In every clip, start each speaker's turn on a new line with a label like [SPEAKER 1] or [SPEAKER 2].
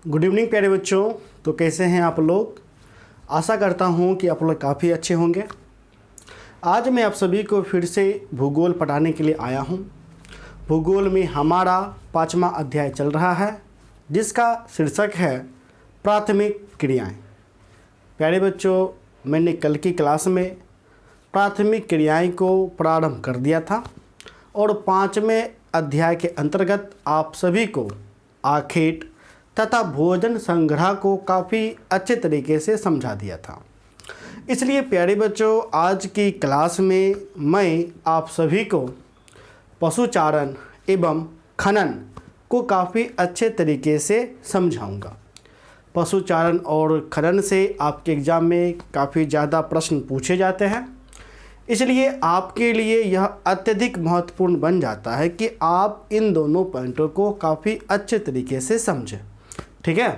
[SPEAKER 1] Good evening प्यारे बच्चों। तो कैसे हैं आप लोग? आशा करता हूं कि आप लोग काफ़ी अच्छे होंगे। आज मैं आप सभी को फिर से भूगोल पढ़ाने के लिए आया हूं। भूगोल में हमारा 5वां अध्याय चल रहा है जिसका शीर्षक है प्राथमिक क्रियाएं। प्यारे बच्चों, मैंने कल की क्लास में प्राथमिक क्रियाएं को प्रारंभ कर दिया था और 5वें अध्याय के अंतर्गत आप सभी को आखेट तथा भोजन संग्रह को काफ़ी अच्छे तरीके से समझा दिया था। इसलिए प्यारे बच्चों, आज की क्लास में मैं आप सभी को पशुचारण एवं खनन को काफ़ी अच्छे तरीके से समझाऊंगा। पशुचारण और खनन से आपके एग्ज़ाम में काफ़ी ज़्यादा प्रश्न पूछे जाते हैं, इसलिए आपके लिए यह अत्यधिक महत्वपूर्ण बन जाता है कि आप इन दोनों पॉइंटों को काफ़ी अच्छे तरीके से समझें। ठीक है,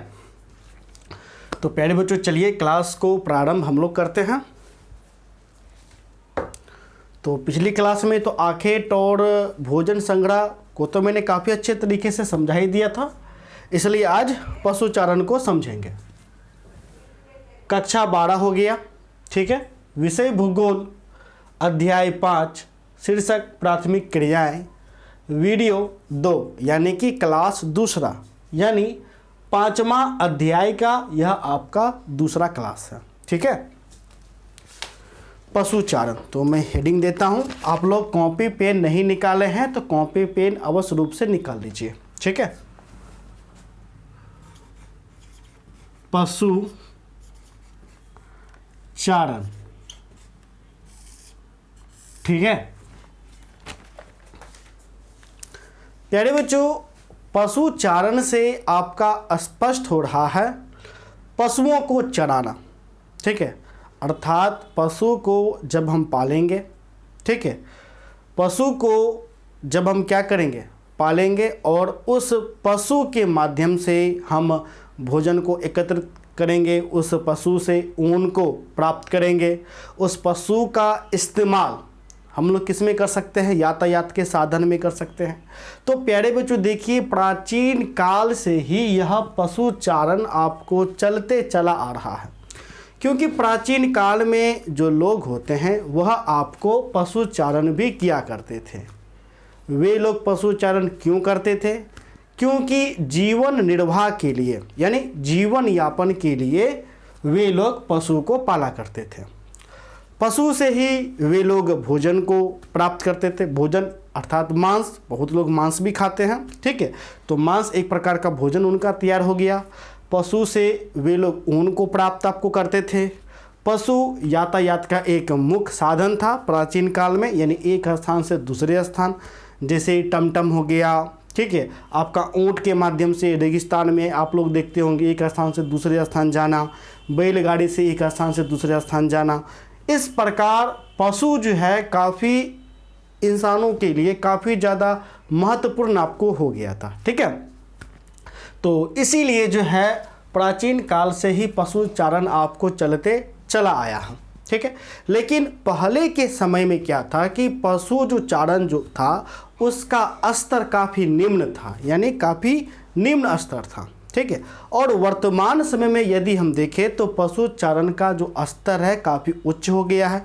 [SPEAKER 1] तो प्यारे बच्चों चलिए क्लास को प्रारंभ हम लोग करते हैं। तो पिछली क्लास में तो आखेट और भोजन संग्रह को तो मैंने काफ़ी अच्छे तरीके से समझा ही दिया था, इसलिए आज पशुचारण को समझेंगे। कक्षा 12 हो गया। ठीक है, विषय भूगोल, अध्याय 5, शीर्षक प्राथमिक क्रियाएं, वीडियो 2 यानी कि क्लास दूसरा, यानी 5वां अध्याय का यह आपका दूसरा क्लास है। ठीक है, पशुचारण। तो मैं हेडिंग देता हूं। आप लोग कॉपी पेन नहीं निकाले हैं तो कॉपी पेन अवश्य रूप से निकाल लीजिए। ठीक है, पशुचारण। ठीक है प्यारे बच्चों, पशुचारण से आपका स्पष्ट हो रहा है पशुओं को चराना। ठीक है, अर्थात पशु को जब हम पालेंगे, ठीक है, पशु को जब हम क्या करेंगे, पालेंगे और उस पशु के माध्यम से हम भोजन को एकत्रित करेंगे, उस पशु से ऊन को प्राप्त करेंगे, उस पशु का इस्तेमाल हम लोग किस में कर सकते हैं, यातायात के साधन में कर सकते हैं। तो प्यारे बच्चों देखिए, प्राचीन काल से ही यह पशुचारण आपको चलते चला आ रहा है, क्योंकि प्राचीन काल में जो लोग होते हैं वह आपको पशुचारण भी किया करते थे। वे लोग पशुचारण क्यों करते थे? क्योंकि जीवन निर्वाह के लिए यानी जीवन यापन के लिए वे लोग पशु को पाला करते थे। पशु से ही वे लोग भोजन को प्राप्त करते थे। भोजन अर्थात मांस, बहुत लोग मांस भी खाते हैं। ठीक है, तो मांस एक प्रकार का भोजन उनका तैयार हो गया। पशु से वे लोग ऊन को प्राप्त आपको करते थे। पशु यातायात का एक मुख्य साधन था प्राचीन काल में, यानी एक स्थान से दूसरे स्थान, जैसे टमटम हो गया। ठीक है, आपका ऊँट के माध्यम से रेगिस्तान में आप लोग देखते होंगे एक स्थान से दूसरे स्थान जाना, बैलगाड़ी से एक स्थान से दूसरे स्थान जाना। इस प्रकार पशु जो है काफ़ी इंसानों के लिए काफ़ी ज़्यादा महत्वपूर्ण आपको हो गया था। ठीक है, तो इसीलिए जो है प्राचीन काल से ही पशुचारण आपको चलते चला आया है। ठीक है, लेकिन पहले के समय में क्या था कि पशु जो चारण जो था उसका स्तर काफ़ी निम्न था, यानी काफ़ी निम्न स्तर था। ठीक है, और वर्तमान समय में यदि हम देखें तो पशुचारण का जो स्तर है काफ़ी उच्च हो गया है।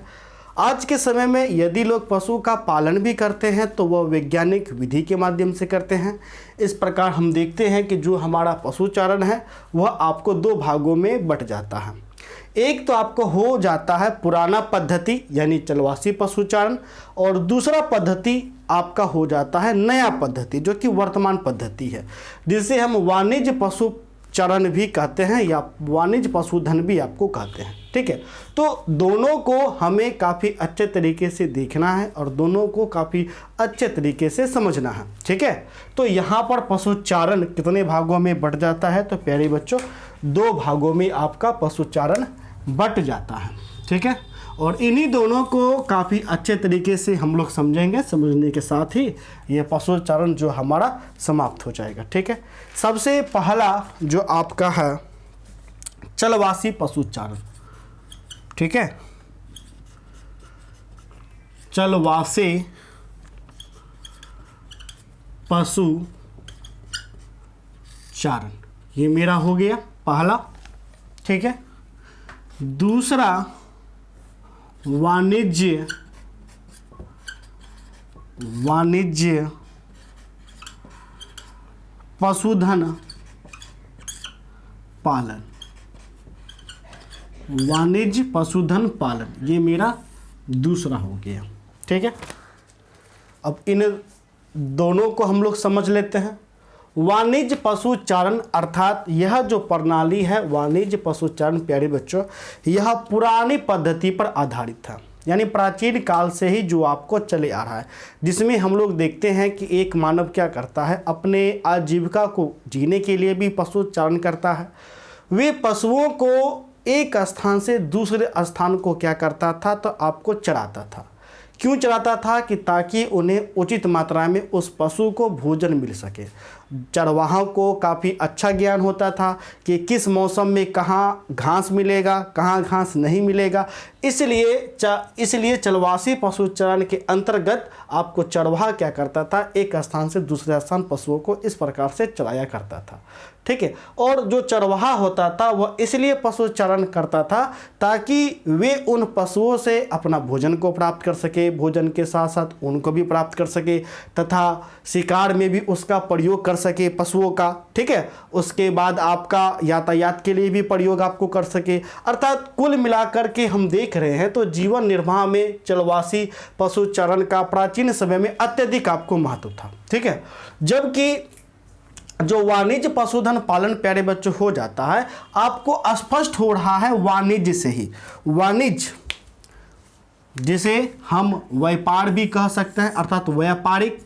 [SPEAKER 1] आज के समय में यदि लोग पशु का पालन भी करते हैं तो वह वैज्ञानिक विधि के माध्यम से करते हैं। इस प्रकार हम देखते हैं कि जो हमारा पशुचारण है वह आपको 2 भागों में बट जाता है। एक तो आपको हो जाता है पुराना पद्धति यानी चलवासी पशुचारण, और दूसरा पद्धति आपका हो जाता है नया पद्धति जो कि वर्तमान पद्धति है, जिसे हम वाणिज्य पशुचारण भी कहते हैं या वाणिज्य पशुधन भी आपको कहते हैं। ठीक है, तो दोनों को हमें काफ़ी अच्छे तरीके से देखना है और दोनों को काफ़ी अच्छे तरीके से समझना है। ठीक है, तो यहाँ पर पशुचारण कितने भागों में बट जाता है? तो प्यारे बच्चों 2 भागों में आपका पशुचारण बट जाता है। ठीक है, और इन्हीं दोनों को काफ़ी अच्छे तरीके से हम लोग समझेंगे। समझने के साथ ही ये पशुचारण जो हमारा समाप्त हो जाएगा। ठीक है, सबसे पहला जो आपका है चलवासी पशुचारण। ठीक है, चलवासी पशुचारण। ये मेरा हो गया पहला, ठीक है। दूसरा वाणिज्य पशुधन पालन, वाणिज्य पशुधन पालन, ये मेरा दूसरा हो गया, ठीक है। अब इन दोनों को हम लोग समझ लेते हैं। वाणिज्य पशुचारण अर्थात यह जो प्रणाली है वाणिज्य पशुचारण, प्यारे बच्चों, यह पुरानी पद्धति पर आधारित था, यानी प्राचीन काल से ही जो आपको चले आ रहा है, जिसमें हम लोग देखते हैं कि एक मानव क्या करता है, अपने आजीविका को जीने के लिए भी पशुचारण करता है। वे पशुओं को एक स्थान से दूसरे स्थान को क्या करता था, तो आपको चराता था। क्यों चराता था? कि ताकि उन्हें उचित मात्रा में उस पशु को भोजन मिल सके। चरवाहों को काफ़ी अच्छा ज्ञान होता था कि किस मौसम में कहाँ घास मिलेगा, कहाँ घास नहीं मिलेगा। इसलिए चलवासी पशुचारण के अंतर्गत आपको चरवाहा क्या करता था, एक स्थान से दूसरे स्थान पशुओं को इस प्रकार से चलाया करता था, ठीक है। और जो चरवाहा होता था वह इसलिए पशुचारण करता था ताकि वे उन पशुओं से अपना भोजन को प्राप्त कर सके, भोजन के साथ साथ उनको भी प्राप्त कर सके तथा शिकार में भी उसका प्रयोग कर सके पशुओं का, ठीक है। उसके बाद आपका यातायात के लिए भी प्रयोग आपको कर सके। अर्थात कुल मिलाकर के हम देख रहे हैं तो जीवन निर्वाह में चलवासी पशुचारण का प्राचीन समय में अत्यधिक आपको महत्व था, ठीक है। जबकि जो वाणिज्य पशुधन पालन, प्यारे बच्चों, हो जाता है, आपको स्पष्ट हो रहा है वाणिज्य से ही। वाणिज्य जिसे हम व्यापार भी कह सकते हैं, अर्थात व्यापारिक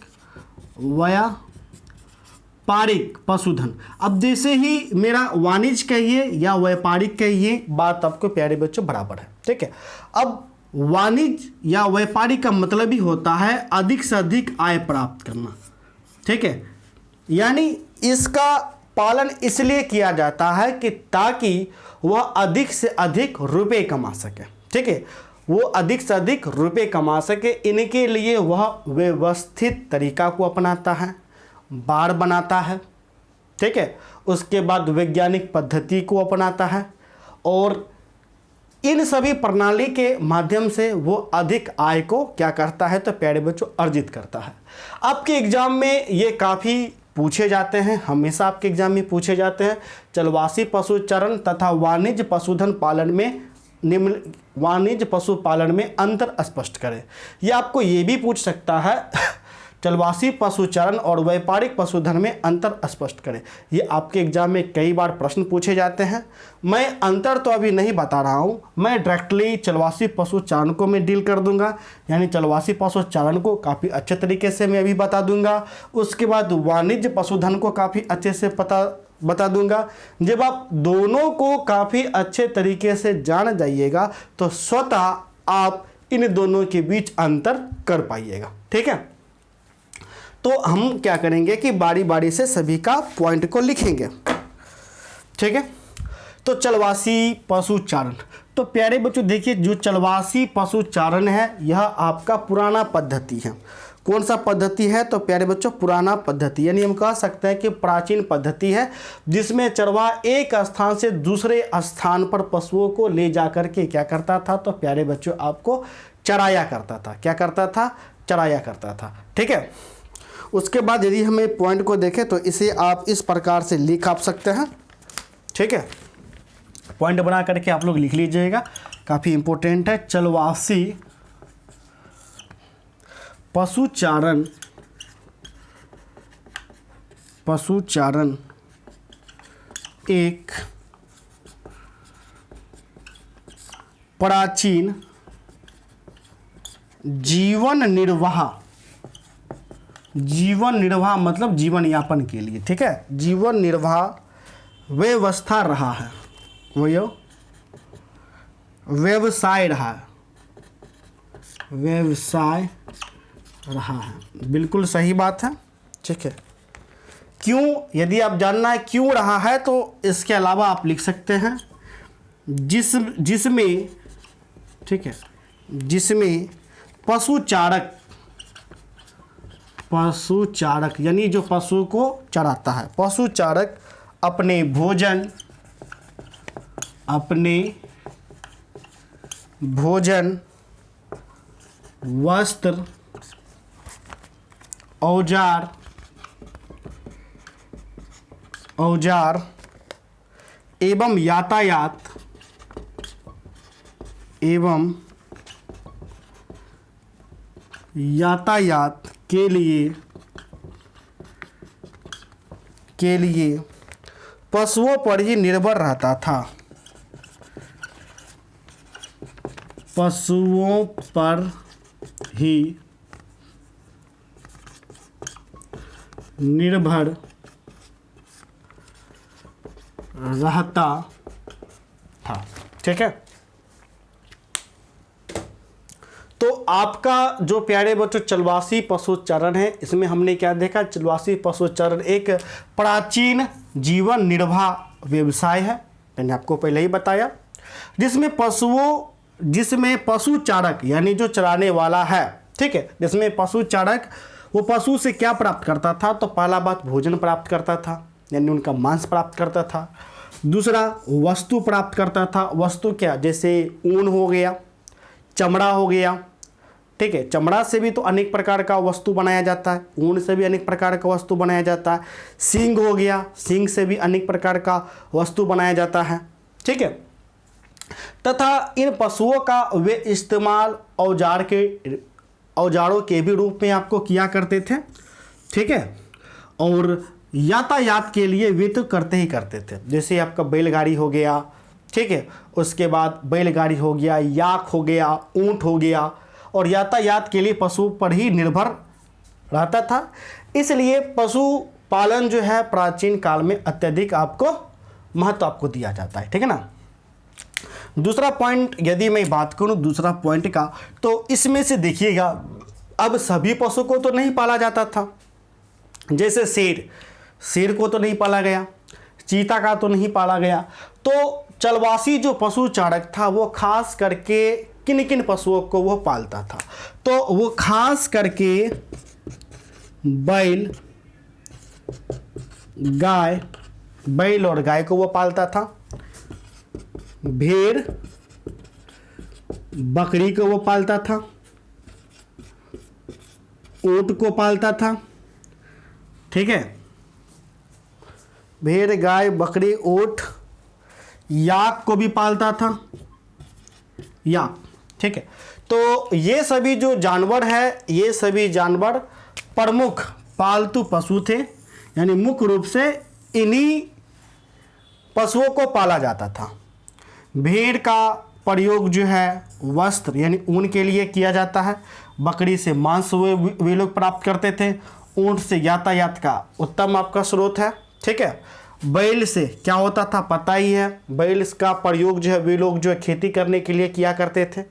[SPEAKER 1] पशुधन। अब जैसे ही मेरा वाणिज्य कहिए या व्यापारिक कहिए, बात आपको प्यारे बच्चों बराबर है, ठीक है। अब वाणिज्य या व्यापारिक का मतलब ही होता है अधिक से अधिक आय प्राप्त करना, ठीक है। यानी इसका पालन इसलिए किया जाता है कि ताकि वह अधिक से अधिक रुपए कमा सके, ठीक है। वो अधिक से अधिक रुपए कमा सके, इनके लिए वह व्यवस्थित तरीका को अपनाता है, बाड़ बनाता है, ठीक है। उसके बाद वैज्ञानिक पद्धति को अपनाता है और इन सभी प्रणाली के माध्यम से वो अधिक आय को क्या करता है, तो प्यारे बच्चों अर्जित करता है। आपके एग्जाम में ये काफ़ी पूछे जाते हैं, हमेशा आपके एग्जाम में पूछे जाते हैं। चलवासी पशुचारण तथा वाणिज्य पशुधन पालन में वाणिज्य पशुपालन में अंतर स्पष्ट करें। यह आपको ये भी पूछ सकता है चलवासी पशुचारण और व्यापारिक पशुधन में अंतर स्पष्ट करें। ये आपके एग्जाम में कई बार प्रश्न पूछे जाते हैं। मैं अंतर तो अभी नहीं बता रहा हूँ, मैं डायरेक्टली चलवासी पशुचारण को मैं डील कर दूंगा, यानी चलवासी पशुचारण को काफ़ी अच्छे तरीके से मैं अभी बता दूंगा। उसके बाद वाणिज्य पशुधन को काफ़ी अच्छे से बता दूंगा। जब आप दोनों को काफ़ी अच्छे तरीके से जान जाइएगा तो स्वतः आप इन दोनों के बीच अंतर कर पाइएगा, ठीक है। तो हम क्या करेंगे कि बारी बारी से सभी का पॉइंट को लिखेंगे, ठीक है। तो चलवासी पशुचारण, तो प्यारे बच्चों देखिए, जो चलवासी पशुचारण है यह आपका पुराना पद्धति है। कौन सा पद्धति है? तो प्यारे बच्चों पुराना पद्धति, यानी हम कह सकते हैं कि प्राचीन पद्धति है, जिसमें चरवाहा एक स्थान से दूसरे स्थान पर पशुओं को ले जाकर के क्या करता था, तो प्यारे बच्चों आपको चराया करता था। क्या करता था? चराया करता था, ठीक है। उसके बाद यदि हमें पॉइंट को देखें तो इसे आप इस प्रकार से लिख आप सकते हैं, ठीक है। पॉइंट बना करके आप लोग लिख लीजिएगा, काफ़ी इंपॉर्टेंट है। चलवासी पशुचारण एक प्राचीन जीवन निर्वाह मतलब जीवन यापन के लिए, ठीक है, जीवन निर्वाह व्यवस्था रहा है, व्यवसाय रहा है। बिल्कुल सही बात है, ठीक है। क्यों, यदि आप जानना है क्यों रहा है तो इसके अलावा आप लिख सकते हैं जिसमें, ठीक है, जिसमें पशुचारक यानी जो पशु को चराता है, पशुचारक अपने भोजन वस्त्र औजार एवं यातायात के लिए पशुओं पर ही निर्भर रहता था। पशुओं पर ही निर्भर रहता था। ठीक है, तो आपका जो प्यारे बच्चों चलवासी पशुचारण है, इसमें हमने क्या देखा? चलवासी पशुचारण एक प्राचीन जीवन निर्वाह व्यवसाय है, मैंने आपको पहले ही बताया, जिसमें पशु चारक यानी जो चराने वाला है, ठीक है, जिसमें पशु चारक वो पशु से क्या प्राप्त करता था? तो पहला बात भोजन प्राप्त करता था, यानी उनका मांस प्राप्त करता था। दूसरा वस्तु प्राप्त करता था। वस्तु क्या? जैसे ऊन हो गया, चमड़ा हो गया, ठीक है, चमड़ा से भी तो अनेक प्रकार का वस्तु बनाया जाता है, ऊन से भी अनेक प्रकार का वस्तु बनाया जाता है। सींग हो गया, सींग से भी अनेक प्रकार का वस्तु बनाया जाता है। ठीक है, तथा इन पशुओं का वे इस्तेमाल औजारों के भी रूप में आपको किया करते थे। ठीक है, और यातायात के लिए वे तो करते ही करते थे। जैसे आपका बैलगाड़ी हो गया, ठीक है, उसके बाद बैलगाड़ी हो गया, याक हो गया, ऊंट हो गया, और यातायात के लिए पशु पर ही निर्भर रहता था। इसलिए पशु पालन जो है प्राचीन काल में अत्यधिक आपको महत्व आपको दिया जाता है। ठीक है ना। दूसरा पॉइंट यदि मैं बात करूं दूसरा पॉइंट का, तो इसमें से देखिएगा, अब सभी पशु को तो नहीं पाला जाता था। जैसे शेर को तो नहीं पाला गया, चीता का तो नहीं पाला गया। तो चलवासी जो पशु चारक था वो खास करके किन किन पशुओं को वो पालता था? तो वो खास करके बैल और गाय को वो पालता था, भेड़ बकरी को वो पालता था, ऊंट को पालता था। ठीक है, भेड़ गाय बकरी ऊंट, याक को भी पालता था, याक। ठीक है, तो ये सभी जो जानवर है, ये सभी जानवर प्रमुख पालतू पशु थे, यानी मुख्य रूप से इन्हीं पशुओं को पाला जाता था। भेड़ का प्रयोग जो है वस्त्र यानी ऊन के लिए किया जाता है, बकरी से मांस वे लोग प्राप्त करते थे, ऊंट से यातायात का उत्तम आपका स्रोत है। ठीक है, बैल से क्या होता था पता ही है, बैल का प्रयोग जो है वे लोग जो है खेती करने के लिए किया करते थे,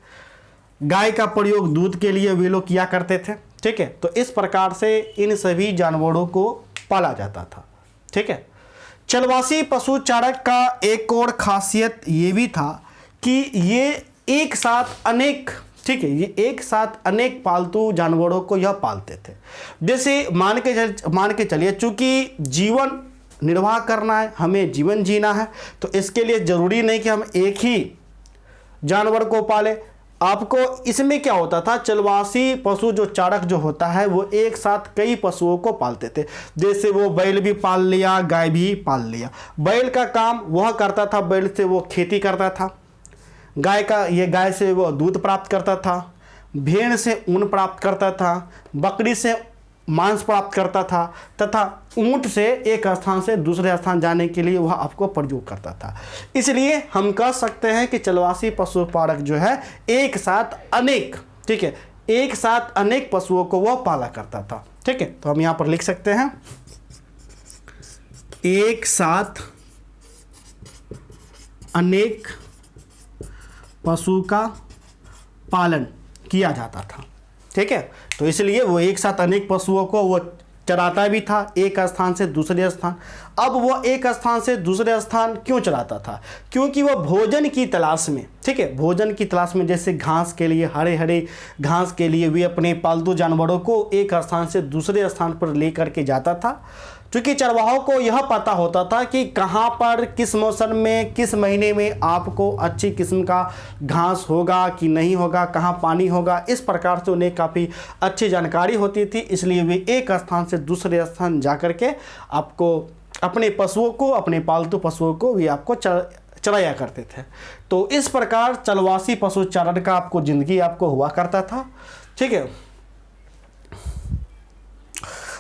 [SPEAKER 1] गाय का प्रयोग दूध के लिए वे लोग किया करते थे। ठीक है, तो इस प्रकार से इन सभी जानवरों को पाला जाता था। ठीक है, चलवासी पशु चारक का एक और खासियत ये भी था कि ये एक साथ अनेक, ठीक है, ये एक साथ अनेक पालतू जानवरों को यह पालते थे। जैसे मान के चलिए, चूंकि जीवन निर्वाह करना है, हमें जीवन जीना है, तो इसके लिए ज़रूरी नहीं कि हम एक ही जानवर को पाले। आपको इसमें क्या होता था, चलवासी पशु जो चारक जो होता है वो एक साथ कई पशुओं को पालते थे। जैसे वो बैल भी पाल लिया, गाय भी पाल लिया। बैल का काम वह करता था, बैल से वो खेती करता था, गाय से वो दूध प्राप्त करता था, भेड़ से ऊन प्राप्त करता था, बकरी से मांस प्राप्त करता था, तथा ऊंट से एक स्थान से दूसरे स्थान जाने के लिए वह आपको प्रयोग करता था। इसलिए हम कह सकते हैं कि चलवासी पशुपालक जो है एक साथ अनेक, ठीक है, एक साथ अनेक पशुओं को वह पाला करता था। ठीक है, तो हम यहाँ पर लिख सकते हैं एक साथ अनेक पशु का पालन किया जाता था। ठीक है, तो इसलिए वो एक साथ अनेक पशुओं को वो चराता भी था एक स्थान से दूसरे स्थान। अब वो एक स्थान से दूसरे स्थान क्यों चराता था? क्योंकि वो भोजन की तलाश में, ठीक है, भोजन की तलाश में, जैसे घास के लिए, हरे हरे घास के लिए वे अपने पालतू जानवरों को एक स्थान से दूसरे स्थान पर ले करके जाता था। क्योंकि चरवाहों को यह पता होता था कि कहाँ पर किस मौसम में किस महीने में आपको अच्छी किस्म का घास होगा कि नहीं होगा, कहाँ पानी होगा, इस प्रकार से उन्हें काफ़ी अच्छी जानकारी होती थी। इसलिए वे एक स्थान से दूसरे स्थान जा कर के आपको अपने पशुओं को, अपने पालतू पशुओं को भी आपको चराया करते थे। तो इस प्रकार चलवासी पशु चारण का आपको ज़िंदगी आपको हुआ करता था। ठीक है,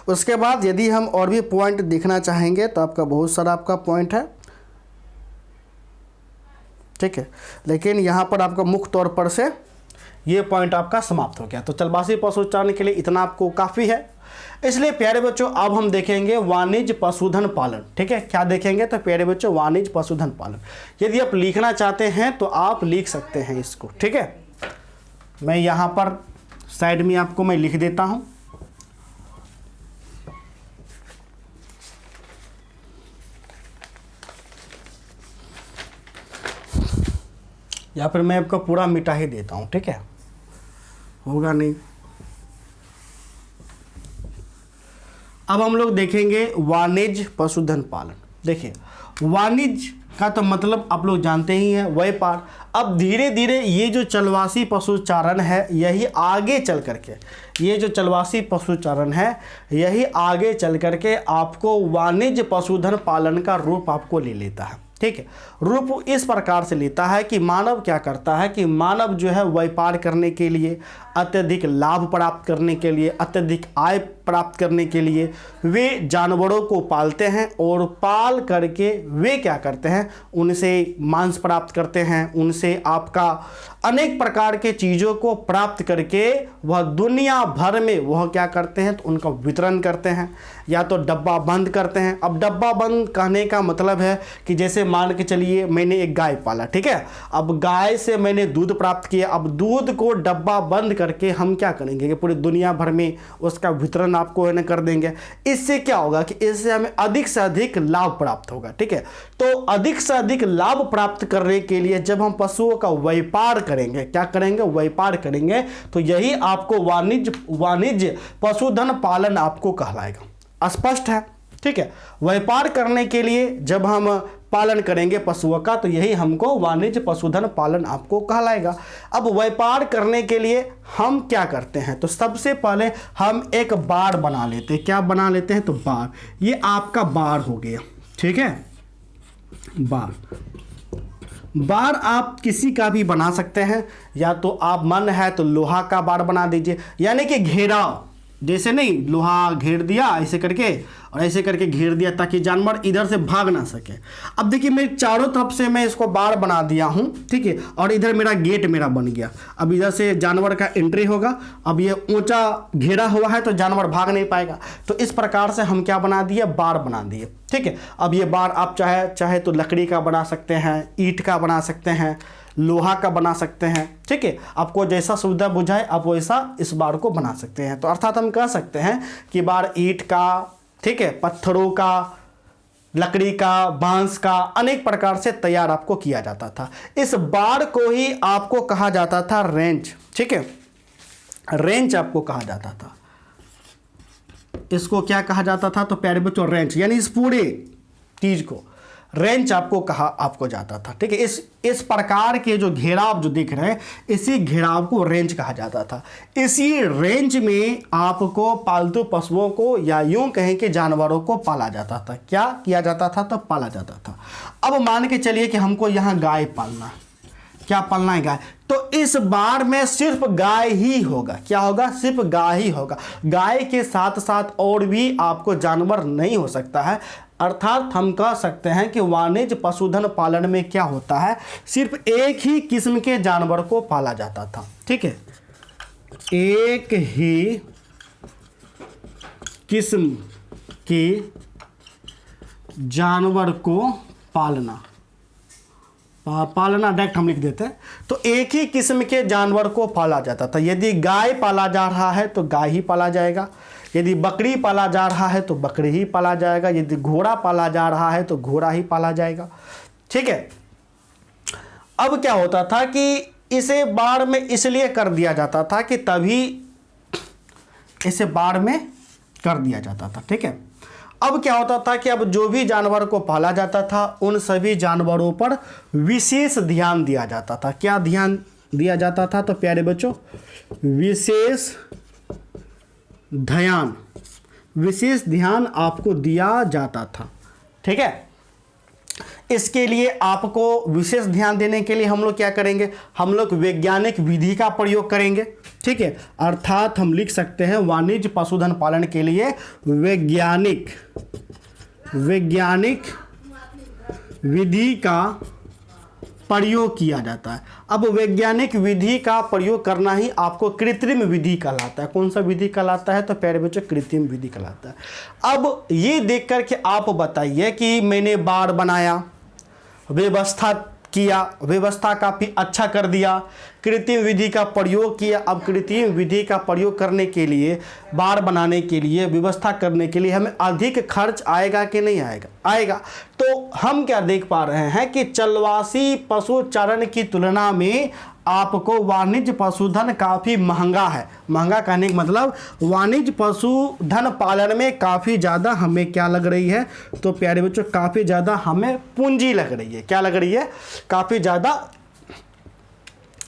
[SPEAKER 1] उसके बाद यदि हम और भी पॉइंट देखना चाहेंगे तो आपका बहुत सारा आपका पॉइंट है। ठीक है, लेकिन यहाँ पर आपका मुख्य तौर पर से ये पॉइंट आपका समाप्त हो गया। तो चलवासी पशु चारण के लिए इतना आपको काफ़ी है। इसलिए प्यारे बच्चों अब हम देखेंगे वाणिज्य पशुधन पालन। ठीक है, क्या देखेंगे तो प्यारे बच्चों वाणिज्य पशुधन पालन। यदि आप लिखना चाहते हैं तो आप लिख सकते हैं इसको। ठीक है, मैं यहाँ पर साइड में आपको मैं लिख देता हूँ। या फिर मैं आपको पूरा मिटा ही देता हूँ। ठीक है, होगा नहीं। अब हम लोग देखेंगे वाणिज्य पशुधन पालन। देखिए, वाणिज्य का तो मतलब आप लोग जानते ही हैं, व्यापार। अब धीरे धीरे ये जो चलवासी पशुचारण है यही आगे चल करके, ये जो चलवासी पशुचारण है यही आगे चल करके आपको वाणिज्य पशुधन पालन का रूप आपको ले लेता है। ठीक है, रूप इस प्रकार से लेता है कि मानव क्या करता है कि मानव जो है व्यापार करने के लिए, अत्यधिक लाभ प्राप्त करने के लिए, अत्यधिक आय प्राप्त करने के लिए वे जानवरों को पालते हैं और पाल करके वे क्या करते हैं, उनसे मांस प्राप्त करते हैं, उनसे आपका अनेक प्रकार के चीज़ों को प्राप्त करके वह दुनिया भर में वह क्या करते हैं तो उनका वितरण करते हैं, या तो डब्बा बंद करते हैं। अब डब्बा बंद कहने का मतलब है कि जैसे मान के चलिए मैंने एक गाय पाला। ठीक है, अब गाय से मैंने दूध प्राप्त किया, अब दूध को डब्बा बंद करके हम क्या करेंगे कि पूरी दुनिया भर में उसका वितरण आपको है ना कर देंगे। इससे क्या होगा कि इससे हमें अधिक से अधिक लाभ प्राप्त होगा। ठीक है, तो अधिक से अधिक लाभ प्राप्त करने के लिए जब हम पशुओं का व्यापार करेंगे, क्या करेंगे, व्यापार करेंगे, तो यही आपको वाणिज्य पशुधन पालन आपको कहलाएगा। स्पष्ट है। ठीक है, व्यापार करने के लिए जब हम पालन करेंगे पशुओं का तो यही हमको वाणिज्य पशुधन पालन आपको कहलाएगा। अब व्यापार करने के लिए हम क्या करते हैं तो सबसे पहले हम एक बाड़ बना लेते हैं। क्या बना लेते हैं तो बाड़, ये आपका बाड़ हो गया। ठीक है, बाड़ आप किसी का भी बना सकते हैं, या तो आप मन है तो लोहा का बाड़ बना दीजिए, यानी कि घेराव, जैसे नहीं लोहा घेर दिया ऐसे करके और ऐसे करके घेर दिया ताकि जानवर इधर से भाग ना सके। अब देखिए मैं चारों तरफ से मैं इसको बाड़ बना दिया हूँ। ठीक है, और इधर मेरा गेट मेरा बन गया। अब इधर से जानवर का एंट्री होगा। अब ये ऊंचा घेरा हुआ है तो जानवर भाग नहीं पाएगा। तो इस प्रकार से हम क्या बना दिए, बाड़ बना दिए। ठीक है, अब ये बाड़ आप चाहे तो लकड़ी का बना सकते हैं, ईंट का बना सकते हैं, लोहा का बना सकते हैं। ठीक है, आपको जैसा सुविधा बुझाए आप वैसा इस बाड़ को बना सकते हैं। तो अर्थात हम कह सकते हैं कि बाड़ ईंट का, ठीक है, पत्थरों का, लकड़ी का, बांस का, अनेक प्रकार से तैयार आपको किया जाता था। इस बाड़ को ही आपको कहा जाता था रेंच। ठीक है, रेंच आपको कहा जाता था। इसको क्या कहा जाता था तो प्यारे बच्चों रेंच, यानी इस पूरे चीज को रेंच आपको जाता था। ठीक है, इस प्रकार के जो घेराव जो दिख रहे हैं इसी घेराव को रेंच कहा जाता था। इसी रेंच में आपको पालतू पशुओं को या यूं कहें कि जानवरों को पाला जाता था। क्या किया जाता था तो पाला जाता था। अब मान के चलिए कि हमको यहाँ गाय पालना है। क्या पालना है, गाय। तो इस बाड़ में सिर्फ गाय ही होगा। क्या होगा, सिर्फ गाय ही होगा। गाय के साथ साथ और भी आपको जानवर नहीं हो सकता है। अर्थात हम कह सकते हैं कि वाणिज्य पशुधन पालन में क्या होता है, सिर्फ एक ही किस्म के जानवर को पाला जाता था। ठीक है, एक ही किस्म के जानवर को पालना डायरेक्ट हम लिख देते हैं। तो एक ही किस्म के जानवर को पाला जाता था। यदि गाय पाला जा रहा है तो गाय ही पाला जाएगा, यदि बकरी पाला जा रहा है तो बकरी ही पाला जाएगा, यदि घोड़ा पाला जा रहा है तो घोड़ा ही पाला जाएगा। ठीक है, अब क्या होता था कि इसे बाड़ में इसलिए कर दिया जाता था कि तभी इसे बाड़ में कर दिया जाता था। ठीक है, अब क्या होता था कि अब जो भी जानवर को पाला जाता था उन सभी जानवरों पर विशेष ध्यान दिया जाता था। क्या ध्यान दिया जाता था? तो प्यारे बच्चों, विशेष ध्यान आपको दिया जाता था। ठीक है, इसके लिए आपको विशेष ध्यान देने के लिए हम लोग क्या करेंगे? हम लोग वैज्ञानिक विधि का प्रयोग करेंगे। ठीक है, अर्थात हम लिख सकते हैं वाणिज्य पशुधन पालन के लिए वैज्ञानिक विधि का प्रयोग किया जाता है। अब वैज्ञानिक विधि का प्रयोग करना ही आपको कृत्रिम विधि कहलाता है। कौन सा विधि कहलाता है? तो प्यारे बच्चों, कृत्रिम विधि कहलाता है। अब ये देख करके आप बताइए कि मैंने बाड़ बनाया, व्यवस्था किया, व्यवस्था काफ़ी अच्छा कर दिया, कृत्रिम विधि का प्रयोग किया। अब कृत्रिम विधि का प्रयोग करने के लिए, बाड़ बनाने के लिए, व्यवस्था करने के लिए हमें अधिक खर्च आएगा कि नहीं आएगा? आएगा। तो हम क्या देख पा रहे हैं कि चलवासी पशु चारण की तुलना में आपको वाणिज्य पशुधन काफ़ी महंगा है। महंगा कहने का मतलब वाणिज्य पशुधन पालन में काफ़ी ज़्यादा हमें क्या लग रही है? तो प्यारे बच्चों, काफ़ी ज़्यादा हमें पूंजी लग रही है। क्या लग रही है? काफ़ी ज़्यादा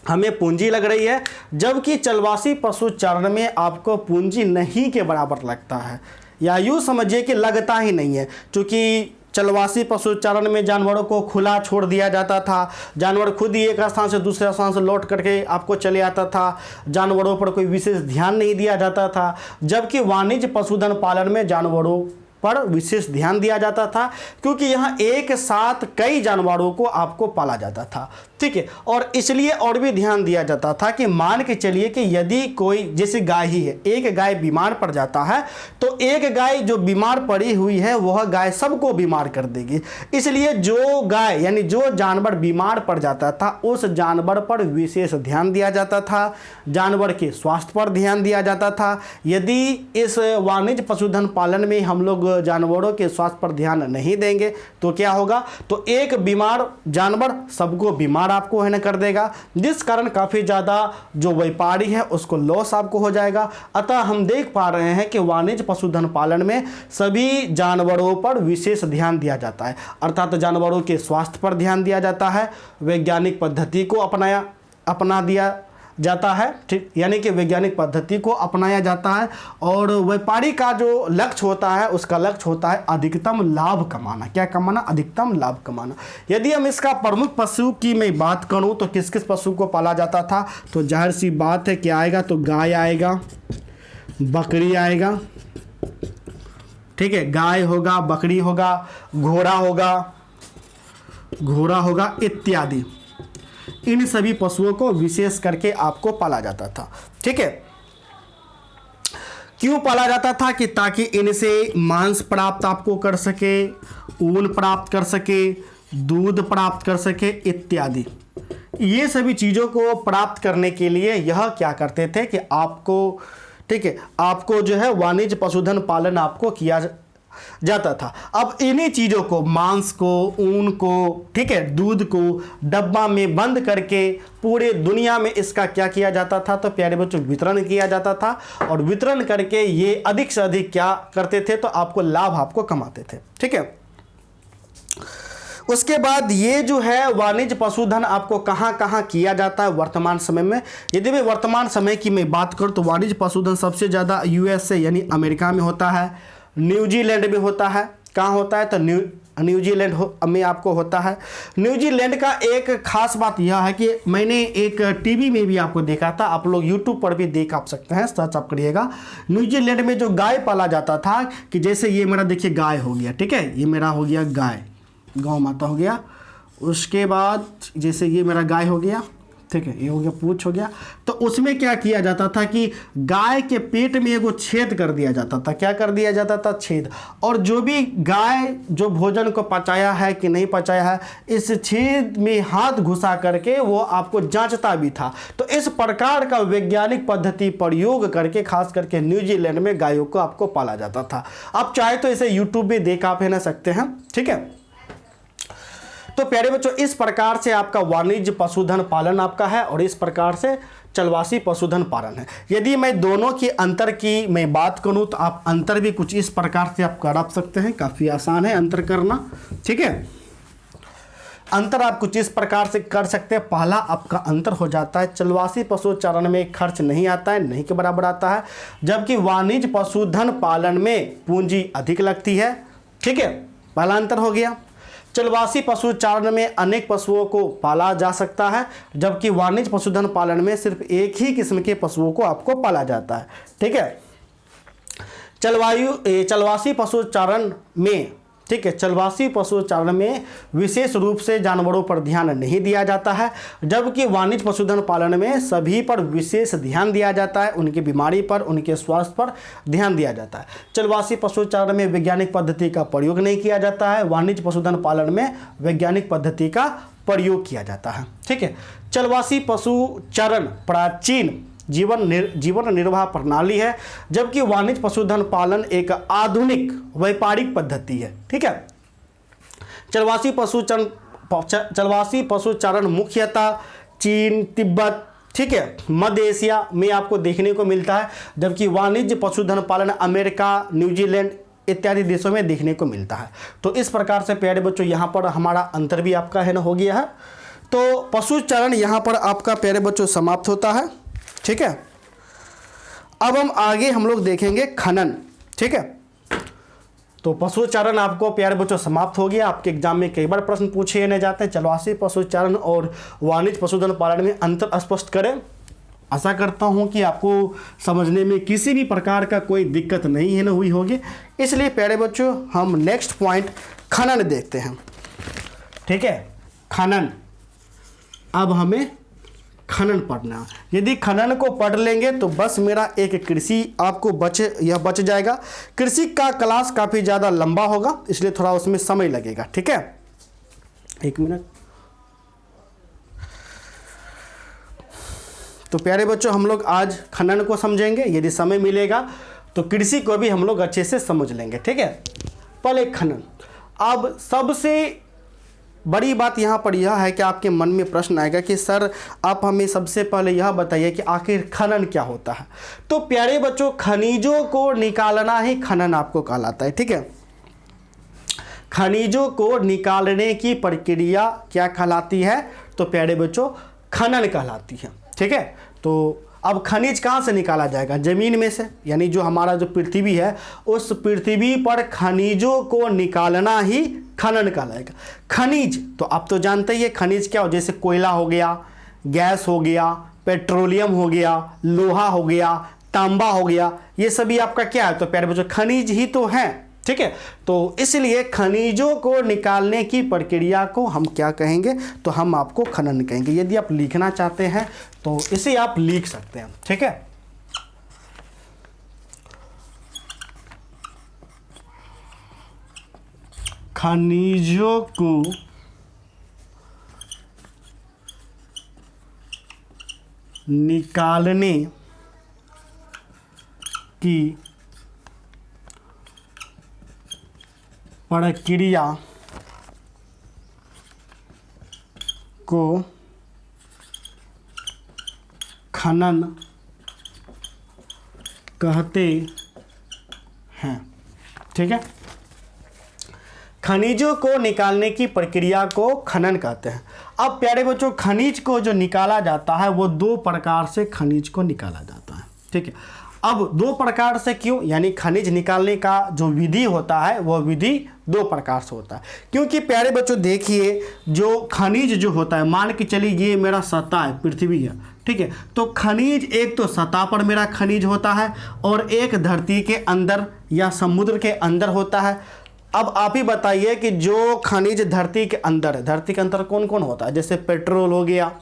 [SPEAKER 1] हमें पूंजी लग रही है, जबकि चलवासी पशु चारण में आपको पूंजी नहीं के बराबर लगता है, या यूँ समझिए कि लगता ही नहीं है। क्योंकि चलवासी पशु चारण में जानवरों को खुला छोड़ दिया जाता था, जानवर खुद ही एक स्थान से दूसरे स्थान से लौट करके आपको चले आता था, जानवरों पर कोई विशेष ध्यान नहीं दिया जाता था। जबकि वाणिज्य पशुधन पालन में जानवरों पर विशेष ध्यान दिया जाता था, क्योंकि यहाँ एक साथ कई जानवरों को आपको पाला जाता था। ठीक है, और इसलिए और भी ध्यान दिया जाता था कि मान के चलिए कि यदि कोई, जैसे गाय ही है, एक गाय बीमार पड़ जाता है तो एक गाय जो बीमार पड़ी हुई है वह गाय सबको बीमार कर देगी। इसलिए जो गाय यानी जो जानवर बीमार पड़ जाता था उस जानवर पर विशेष ध्यान दिया जाता था, जानवर के स्वास्थ्य पर ध्यान दिया जाता था। यदि इस वाणिज्य पशुधन पालन में हम लोग जानवरों के स्वास्थ्य पर ध्यान नहीं देंगे तो क्या होगा? तो एक बीमार जानवर सबको बीमार आपको है ना कर देगा, जिस कारण काफ़ी ज़्यादा जो व्यापारी है उसको लॉस आपको हो जाएगा। अतः हम देख पा रहे हैं कि वाणिज्य पशुधन पालन में सभी जानवरों पर विशेष ध्यान दिया जाता है, अर्थात जानवरों के स्वास्थ्य पर ध्यान दिया जाता है, वैज्ञानिक पद्धति को अपना दिया जाता है। ठीक, यानी कि वैज्ञानिक पद्धति को अपनाया जाता है, और व्यापारी का जो लक्ष्य होता है उसका लक्ष्य होता है अधिकतम लाभ कमाना। क्या कमाना? अधिकतम लाभ कमाना। यदि हम इसका प्रमुख पशु की मैं बात करूं तो किस किस पशु को पाला जाता था? तो जाहिर सी बात है क्या आएगा? तो गाय आएगा, बकरी आएगा। ठीक है, गाय होगा, बकरी होगा, घोड़ा होगा इत्यादि। इन सभी पशुओं को विशेष करके आपको पाला जाता था। ठीक है, क्यों पाला जाता था? कि ताकि इनसे मांस प्राप्त आपको कर सके, ऊन प्राप्त कर सके, दूध प्राप्त कर सके इत्यादि। ये सभी चीज़ों को प्राप्त करने के लिए यह क्या करते थे कि आपको, ठीक है, आपको जो है वाणिज्य पशुधन पालन आपको किया जाता था। अब इन्हीं चीज़ों को, मांस को, ऊन को, ठीक है, दूध को डब्बा में बंद करके पूरे दुनिया में इसका क्या किया जाता था? तो प्यारे बच्चों, वितरण किया जाता था, और वितरण करके ये अधिक से अधिक क्या करते थे? तो आपको लाभ आपको कमाते थे। ठीक है, उसके बाद ये जो है वाणिज्य पशुधन आपको कहाँ कहाँ किया जाता है वर्तमान समय में? यदि मैं वर्तमान समय की मैं बात करूँ तो वाणिज्य पशुधन सबसे ज़्यादा यूएसए यानी अमेरिका में होता है, न्यूजीलैंड में होता है। कहाँ होता है? तो न्यूजीलैंड में आपको होता है। न्यूजीलैंड का एक खास बात यह है कि मैंने एक टीवी में भी आपको देखा था, आप लोग यूट्यूब पर भी देख आप सकते हैं, सर्च आप करिएगा। न्यूजीलैंड में जो गाय पाला जाता था कि जैसे ये मेरा देखिए गाय हो गया, ठीक है, ये मेरा हो गया गाय, गौ माता हो गया। उसके बाद जैसे ये मेरा गाय हो गया, ठीक है, ये हो गया, पूंछ हो गया। तो उसमें क्या किया जाता था कि गाय के पेट में एगो छेद कर दिया जाता था। क्या कर दिया जाता था? छेद। और जो भी गाय जो भोजन को पचाया है कि नहीं पचाया है, इस छेद में हाथ घुसा करके वो आपको जांचता भी था। तो इस प्रकार का वैज्ञानिक पद्धति प्रयोग करके खास करके न्यूजीलैंड में गायों को आपको पाला जाता था। आप चाहे तो इसे यूट्यूब पे देख आप ना सकते हैं। ठीक है, तो प्यारे बच्चों, इस प्रकार से आपका वाणिज्य पशुधन पालन आपका है, और इस प्रकार से, चलवासी पशुधन पालन है। यदि मैं दोनों के अंतर की मैं बात करूं तो आप अंतर भी कुछ इस प्रकार से आप कर सकते हैं, काफ़ी आसान है अंतर करना, ठीक है। अंतर आप कुछ इस प्रकार से कर सकते हैं। पहला आपका अंतर हो जाता है, चलवासी पशु चारण में खर्च नहीं आता है, नहीं के बराबर आता है, जबकि वाणिज्य पशुधन पालन में पूंजी अधिक लगती है, ठीक है। पहला अंतर हो गया। चलवासी पशु चारण में अनेक पशुओं को पाला जा सकता है, जबकि वाणिज्य पशुधन पालन में सिर्फ एक ही किस्म के पशुओं को आपको पाला जाता है, ठीक है। चलवासी पशु चारण में, ठीक है, चलवासी पशु चारण में विशेष रूप से जानवरों पर ध्यान नहीं दिया जाता है, जबकि वाणिज्य पशुधन पालन में सभी पर विशेष ध्यान दिया जाता है, उनकी बीमारी पर, उनके स्वास्थ्य पर ध्यान दिया जाता है। चलवासी पशु चारण में वैज्ञानिक पद्धति का प्रयोग नहीं किया जाता है, वाणिज्य पशुधन पालन में वैज्ञानिक पद्धति का प्रयोग किया जाता है, ठीक है। चलवासी पशु चारण प्राचीन जीवन निर्वाह प्रणाली है, जबकि वाणिज्य पशुधन पालन एक आधुनिक व्यापारिक पद्धति है, ठीक है। चलवासी पशुचारण मुख्यतः चीन, तिब्बत, ठीक है, मध्य एशिया में आपको देखने को मिलता है, जबकि वाणिज्य पशुधन पालन अमेरिका, न्यूजीलैंड इत्यादि देशों में देखने को मिलता है। तो इस प्रकार से प्यारे बच्चों यहाँ पर हमारा अंतर भी आपका है ना हो गया है। तो पशुचारण यहाँ पर आपका प्यारे बच्चों समाप्त होता है, ठीक है। अब हम लोग देखेंगे खनन, ठीक है। तो पशुचारण आपको प्यारे बच्चों समाप्त हो गया। आपके एग्जाम में कई बार प्रश्न पूछे जाने जाते हैं, चलवासी पशुचारण और वाणिज्य पशुधन पालन में अंतर स्पष्ट करें। आशा करता हूं कि आपको समझने में किसी भी प्रकार का कोई दिक्कत नहीं है ना हुई होगी। इसलिए प्यारे बच्चों हम नेक्स्ट पॉइंट खनन देखते हैं, ठीक है। खनन, अब हमें खनन पढ़ना। यदि खनन को पढ़ लेंगे तो बस मेरा एक कृषि आपको बच जाएगा। कृषि का क्लास काफ़ी ज़्यादा लंबा होगा, इसलिए थोड़ा उसमें समय लगेगा, ठीक है। एक मिनट। तो प्यारे बच्चों हम लोग आज खनन को समझेंगे, यदि समय मिलेगा तो कृषि को भी हम लोग अच्छे से समझ लेंगे, ठीक है। पहले खनन। अब सबसे बड़ी बात यहाँ पर यह है कि आपके मन में प्रश्न आएगा कि सर आप हमें सबसे पहले यह बताइए कि आखिर खनन क्या होता है। तो प्यारे बच्चों खनिजों को निकालना ही खनन आपको कहलाता है, ठीक है। खनिजों को निकालने की प्रक्रिया क्या कहलाती है? तो प्यारे बच्चों खनन कहलाती है, ठीक है। तो अब खनिज कहाँ से निकाला जाएगा? ज़मीन में से, यानी जो हमारा जो पृथ्वी है उस पृथ्वी पर खनिजों को निकालना ही खनन कहलाएगा। खनिज तो आप तो जानते ही है खनिज क्या हो, जैसे कोयला हो गया, गैस हो गया, पेट्रोलियम हो गया, लोहा हो गया, तांबा हो गया, ये सभी आपका क्या है? तो प्यारे बच्चों खनिज ही तो हैं, ठीक है। तो इसलिए खनिजों को निकालने की प्रक्रिया को हम क्या कहेंगे? तो हम आपको खनन कहेंगे। यदि आप लिखना चाहते हैं तो इसे आप लिख सकते हैं, ठीक है। खनिजों को निकालने की प्रक्रिया को खनन कहते हैं, ठीक है। खनिजों को निकालने की प्रक्रिया को खनन कहते हैं। अब प्यारे बच्चों खनिज को जो निकाला जाता है वो दो प्रकार से खनिज को निकाला जाता है, ठीक है। अब दो प्रकार से क्यों? यानी खनिज निकालने का जो विधि होता है वह विधि दो प्रकार से होता है। क्योंकि प्यारे बच्चों देखिए जो खनिज जो होता है, मान के चलिए ये मेरा सतह है, पृथ्वी है, ठीक है। तो खनिज एक तो सतह पर मेरा खनिज होता है और एक धरती के अंदर या समुद्र के अंदर होता है। अब आप ही बताइए कि जो खनिज धरती के अंदर है, धरती के अंदर कौन कौन होता है? जैसे पेट्रोल हो गया,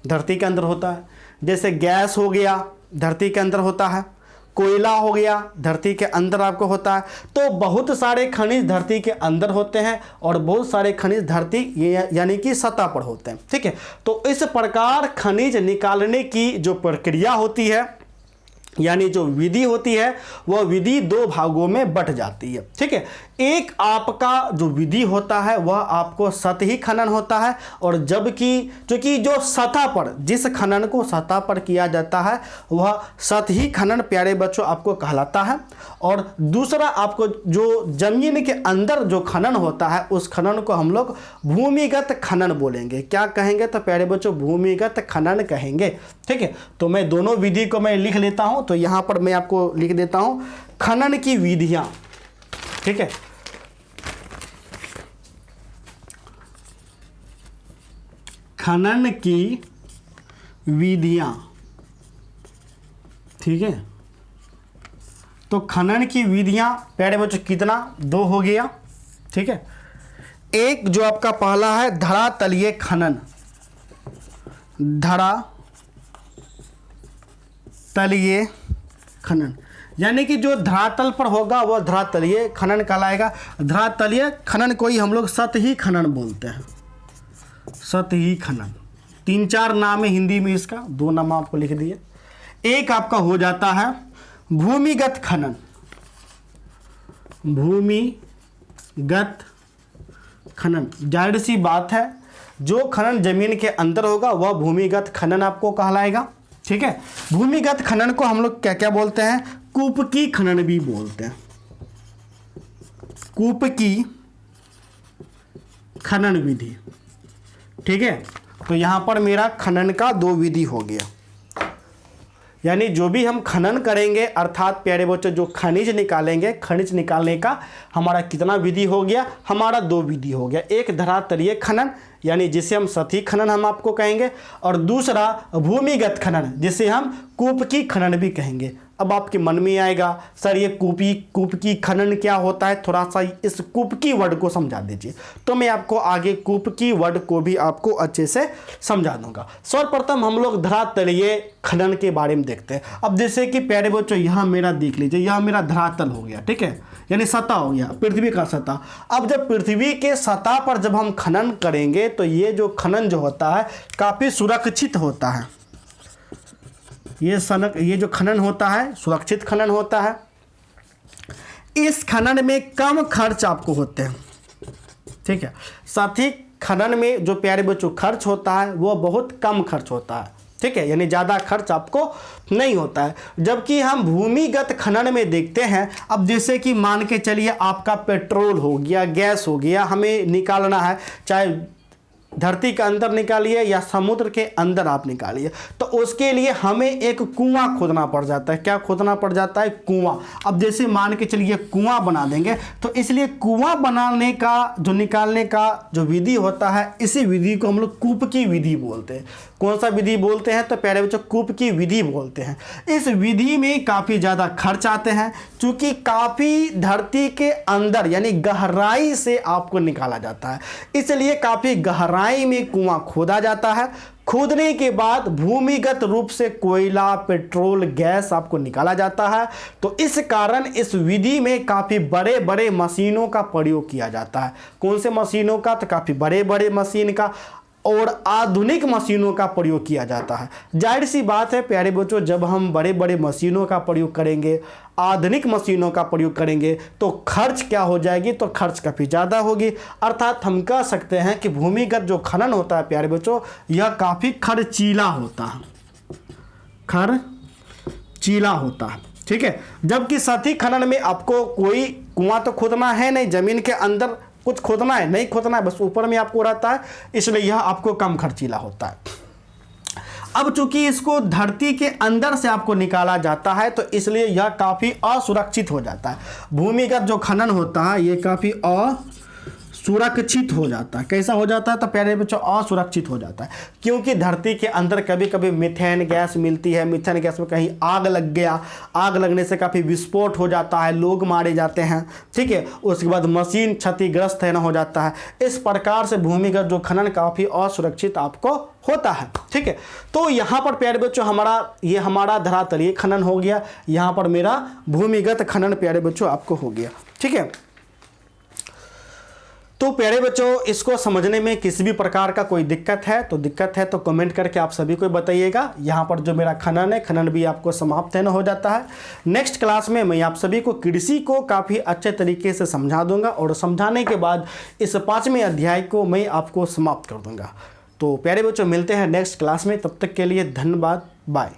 [SPEAKER 1] धरती के अंदर होता है। जैसे गैस हो गया, धरती के अंदर होता है। कोयला हो गया, धरती के अंदर आपको होता है। तो बहुत सारे खनिज धरती के अंदर होते हैं और बहुत सारे खनिज धरती यानी कि सतह पर होते हैं, ठीक है। तो इस प्रकार खनिज निकालने की जो प्रक्रिया होती है यानी जो विधि होती है वह विधि दो भागों में बट जाती है। ठीक है, एक आपका जो विधि होता है वह आपको सतही खनन होता है, और जबकि क्योंकि जो सतह पर, जिस खनन को सतह पर किया जाता है वह सतही खनन प्यारे बच्चों आपको कहलाता है। और दूसरा आपको जो जमीन के अंदर जो खनन होता है उस खनन को हम लोग भूमिगत खनन बोलेंगे। क्या कहेंगे? तो प्यारे बच्चों भूमिगत खनन कहेंगे। ठीक है, तो मैं दोनों विधि को मैं लिख लेता हूं। तो यहां पर मैं आपको लिख देता हूं खनन की विधियां। ठीक है, खनन की विधियां। ठीक है, तो खनन की विधियां प्यारे बच्चों कितना? दो हो गया। ठीक है, एक जो आपका पहला है धरातलीय खनन, धरातलीय खनन, यानी कि जो धरातल पर होगा वह धरातलीय खनन कहलाएगा। धरातलीय खनन को ही हम लोग सतही खनन बोलते हैं। सतही खनन, 3-4 नाम है हिंदी में इसका, 2 नाम आपको लिख दिए। एक आपका हो जाता है भूमिगत खनन। भूमिगत खनन, जाहिर सी बात है जो खनन जमीन के अंदर होगा वह भूमिगत खनन आपको कहलाएगा। ठीक है, भूमिगत खनन को हम लोग क्या क्या बोलते हैं? कूपकी खनन भी बोलते हैं। कूपकी खनन विधि। ठीक है, तो यहां पर मेरा खनन का 2 विधि हो गया। यानी जो भी हम खनन करेंगे अर्थात प्यारे बच्चों जो खनिज निकालेंगे, खनिज निकालने का हमारा कितना विधि हो गया? हमारा 2 विधि हो गया। एक धरातलीय खनन यानी जिसे हम सतही खनन हम आपको कहेंगे, और दूसरा भूमिगत खनन जिसे हम कूपकी खनन भी कहेंगे। अब आपके मन में आएगा सर ये कूपकी खनन क्या होता है, थोड़ा सा इस कूपकी वर्ड को समझा दीजिए। तो मैं आपको आगे कूपकी वर्ड को भी आपको अच्छे से समझा दूंगा। सर्वप्रथम हम लोग धरातलीय खनन के बारे में देखते हैं। अब जैसे कि प्यारे बच्चों यहाँ मेरा देख लीजिए, यह मेरा धरातल हो गया। ठीक है, यानी सतह हो गया, पृथ्वी का सतह। अब जब पृथ्वी के सतह पर जब हम खनन करेंगे तो ये जो खनन जो होता है काफ़ी सुरक्षित होता है। ये जो खनन होता है सुरक्षित खनन होता है। इस खनन में कम खर्च आपको होते हैं। ठीक है, सतही खनन में जो प्यारे बच्चों खर्च होता है वो बहुत कम खर्च होता है। ठीक है, यानी ज़्यादा खर्च आपको नहीं होता है। जबकि हम भूमिगत खनन में देखते हैं, अब जैसे कि मान के चलिए आपका पेट्रोल हो गया, गैस हो गया, हमें निकालना है, चाहे धरती के अंदर निकालिए या समुद्र के अंदर आप निकालिए, तो उसके लिए हमें एक कुआं खोदना पड़ जाता है। क्या खोदना पड़ जाता है? कुआं। अब जैसे मान के चलिए कुआं बना देंगे, तो इसलिए कुआं बनाने का जो निकालने का जो विधि होता है, इसी विधि को हम लोग कूपकी विधि बोलते हैं। कौन सा विधि बोलते हैं? तो प्यारे बच्चों कूपकी विधि बोलते हैं। इस विधि में काफ़ी ज़्यादा खर्च आते हैं, चूँकि काफ़ी धरती के अंदर यानी गहराई से आपको निकाला जाता है, इसलिए काफ़ी गहराई में कुआं खोदा जाता है। खोदने के बाद भूमिगत रूप से कोयला, पेट्रोल, गैस आपको निकाला जाता है। तो इस कारण इस विधि में काफ़ी बड़े बड़े मशीनों का प्रयोग किया जाता है। कौन से मशीनों का? तो काफ़ी बड़े बड़े मशीन का और आधुनिक मशीनों का प्रयोग किया जाता है। जाहिर सी बात है प्यारे बच्चों, जब हम बड़े बड़े मशीनों का प्रयोग करेंगे, आधुनिक मशीनों का प्रयोग करेंगे, तो खर्च क्या हो जाएगी? तो खर्च काफ़ी ज़्यादा होगी। अर्थात हम कह सकते हैं कि भूमिगत जो खनन होता है प्यारे बच्चों, यह काफ़ी खर्चीला होता है। खर्चीला होता है। ठीक है, जबकि सतही खनन में आपको कोई कुआं तो खोदना है नहीं, जमीन के अंदर कुछ खोदना है नहीं, खोदना है, बस ऊपर में आपको रहता है, इसलिए यह आपको कम खर्चीला होता है। अब चूंकि इसको धरती के अंदर से आपको निकाला जाता है, तो इसलिए यह काफ़ी असुरक्षित हो जाता है। भूमिगत जो खनन होता है ये काफ़ी असुरक्षित हो जाता है। कैसा हो जाता है? तो प्यारे बच्चों असुरक्षित हो जाता है, क्योंकि धरती के अंदर कभी कभी मीथेन गैस मिलती है। मीथेन गैस में कहीं आग लग गया, आग लगने से काफ़ी विस्फोट हो जाता है, लोग मारे जाते हैं। ठीक है, उसके बाद मशीन क्षतिग्रस्त है ना हो जाता है। इस प्रकार से भूमिगत जो खनन काफ़ी असुरक्षित आपको होता है। ठीक है, तो यहाँ पर प्यारे बच्चों हमारा धरातलीय खनन हो गया, यहाँ पर मेरा भूमिगत खनन प्यारे बच्चों आपको हो गया। ठीक है, तो प्यारे बच्चों, इसको समझने में किसी भी प्रकार का कोई दिक्कत है तो कमेंट करके आप सभी को बताइएगा। यहाँ पर जो मेरा खनन भी आपको समाप्त है ना हो जाता है। नेक्स्ट क्लास में मैं आप सभी को कृषि को काफ़ी अच्छे तरीके से समझा दूंगा और समझाने के बाद इस 5वें अध्याय को मैं आपको समाप्त कर दूंगा। तो प्यारे बच्चों, मिलते हैं नेक्स्ट क्लास में, तब तक के लिए धन्यवाद, बाय।